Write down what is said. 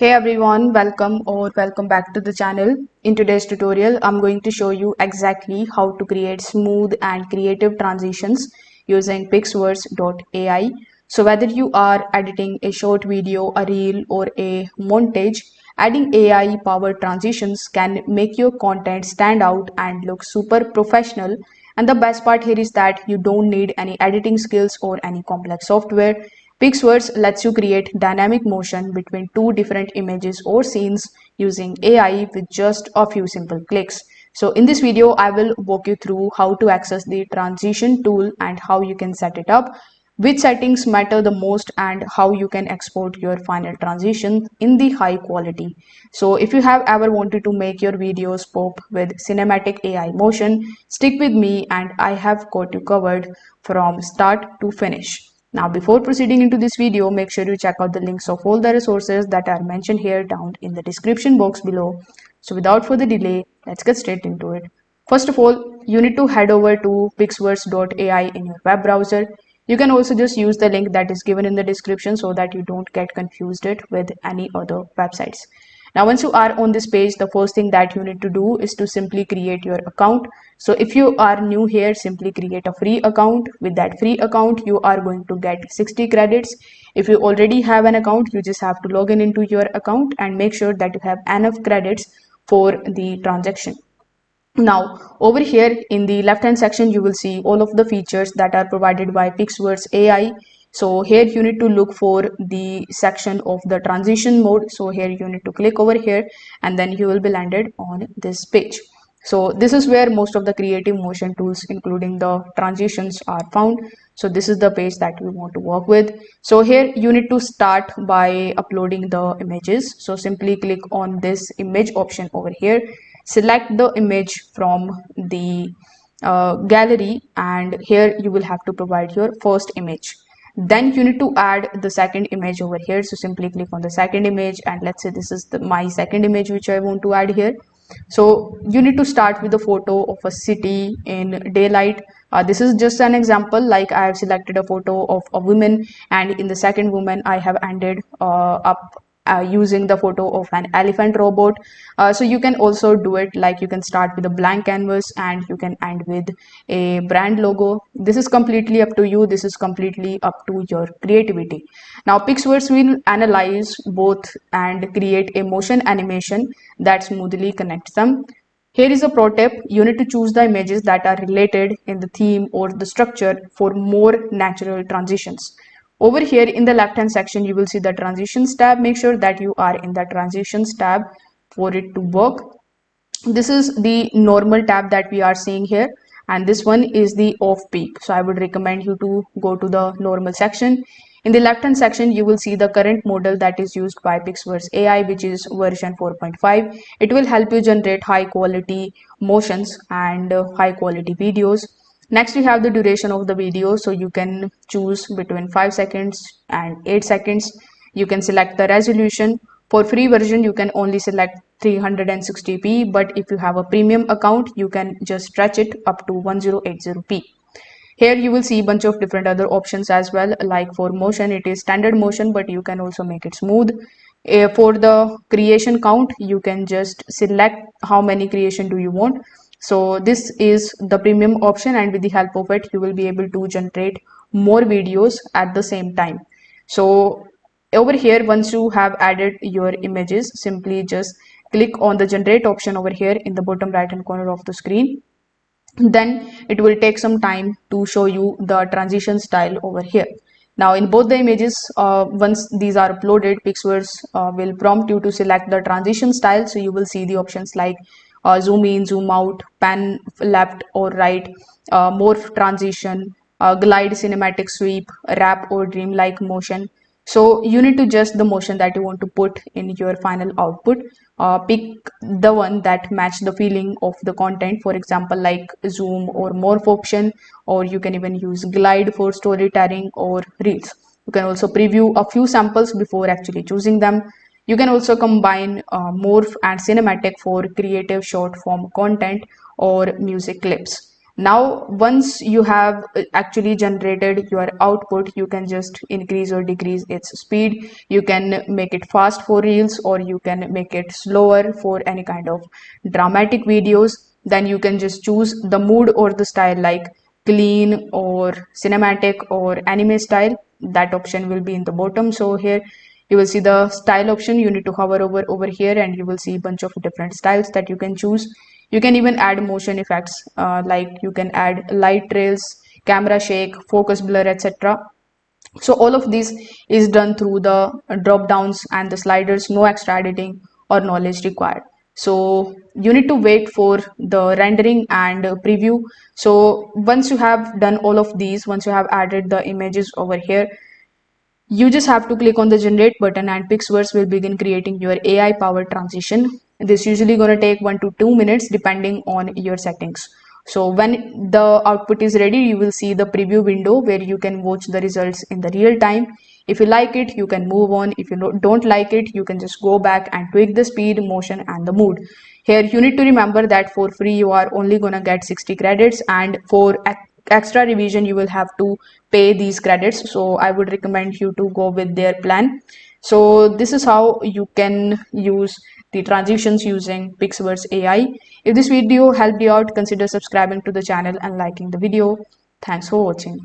Hey everyone, welcome back to the channel. In today's tutorial, I'm going to show you exactly how to create smooth and creative transitions using Pixverse.ai. So whether you are editing a short video, a reel, or a montage, adding AI powered transitions can make your content stand out and look super professional. And the best part here is that you don't need any editing skills or any complex software. Pixverse lets you create dynamic motion between two different images or scenes using AI with just a few simple clicks. So in this video, I will walk you through how to access the transition tool and how you can set it up, which settings matter the most, and how you can export your final transition in the high quality. So if you have ever wanted to make your videos pop with cinematic AI motion, stick with me and I have got you covered from start to finish. Now, before proceeding into this video, make sure you check out the links of all the resources that are mentioned here down in the description box below. So without further delay, let's get straight into it. First of all, you need to head over to pixverse.ai in your web browser. You can also just use the link that is given in the description so that you don't get confused it with any other websites. Now, once you are on this page, the first thing that you need to do is to simply create your account. So if you are new here, simply create a free account. With that free account, you are going to get 60 credits. If you already have an account, you just have to log in into your account and make sure that you have enough credits for the transaction. Now, over here in the left hand section, you will see all of the features that are provided by Pixverse AI. So here you need to look for the section of the transition mode. So here you need to click over here and then you will be landed on this page. So this is where most of the creative motion tools, including the transitions, are found. So this is the page that we want to work with. So here you need to start by uploading the images. So simply click on this image option over here, select the image from the gallery, and here you will have to provide your first image. Then you need to add the second image over here. So simply click on the second image, and let's say this is my second image which I want to add here. So you need to start with a photo of a city in daylight. This is just an example, like I have selected a photo of a woman, and in the second woman I have ended up using the photo of an elephant robot. So you can also do it like you can start with a blank canvas and you can end with a brand logo. This is completely up to you. This is completely up to your creativity. Now Pixverse will analyze both and create a motion animation that smoothly connects them. Here is a pro tip. You need to choose the images that are related in the theme or the structure for more natural transitions. Over here in the left hand section, you will see the transitions tab. Make sure that you are in the transitions tab for it to work. This is the normal tab that we are seeing here, and this one is the off peak. So I would recommend you to go to the normal section. In the left hand section, you will see the current model that is used by Pixverse AI, which is version 4.5. It will help you generate high quality motions and high quality videos. Next, we have the duration of the video. So you can choose between 5 seconds and 8 seconds. You can select the resolution. For free version, you can only select 360p, but if you have a premium account, you can just stretch it up to 1080p. Here you will see a bunch of different other options as well. Like for motion, it is standard motion, but you can also make it smooth. For the creation count, you can just select how many creation do you want. So this is the premium option, and with the help of it, you will be able to generate more videos at the same time. So over here, once you have added your images, simply just click on the generate option over here in the bottom right hand corner of the screen. Then it will take some time to show you the transition style over here. Now in both the images, once these are uploaded, Pixverse will prompt you to select the transition style. So you will see the options like zoom in, zoom out, pan left or right, morph transition, glide, cinematic sweep, wrap or dreamlike motion. So you need to adjust the motion that you want to put in your final output. Pick the one that match the feeling of the content, for example like zoom or morph option, or you can even use glide for storytelling or reels. You can also preview a few samples before actually choosing them. You can also combine morph and cinematic for creative short form content or music clips. Now once you have actually generated your output, you can just increase or decrease its speed. You can make it fast for reels, or you can make it slower for any kind of dramatic videos. Then you can just choose the mood or the style, like clean or cinematic or anime style. That option will be in the bottom. So here you will see the style option. You need to hover over here, and you will see a bunch of different styles that you can choose. You can even add motion effects, like you can add light trails, camera shake, focus blur, etc. So all of this is done through the drop downs and the sliders. No extra editing or knowledge required. So you need to wait for the rendering and preview. So once you have done all of these, once you have added the images over here, you just have to click on the generate button, and Pixverse will begin creating your AI powered transition. This usually going to take 1 to 2 minutes depending on your settings. So when the output is ready, you will see the preview window where you can watch the results in the real time. If you like it, you can move on. If you don't like it, you can just go back and tweak the speed, motion, and the mood. Here you need to remember that for free you are only gonna get 60 credits, and for extra revision you will have to pay these credits. So I would recommend you to go with their plan. So this is how you can use the transitions using Pixverse AI. If this video helped you out, consider subscribing to the channel and liking the video. Thanks for watching.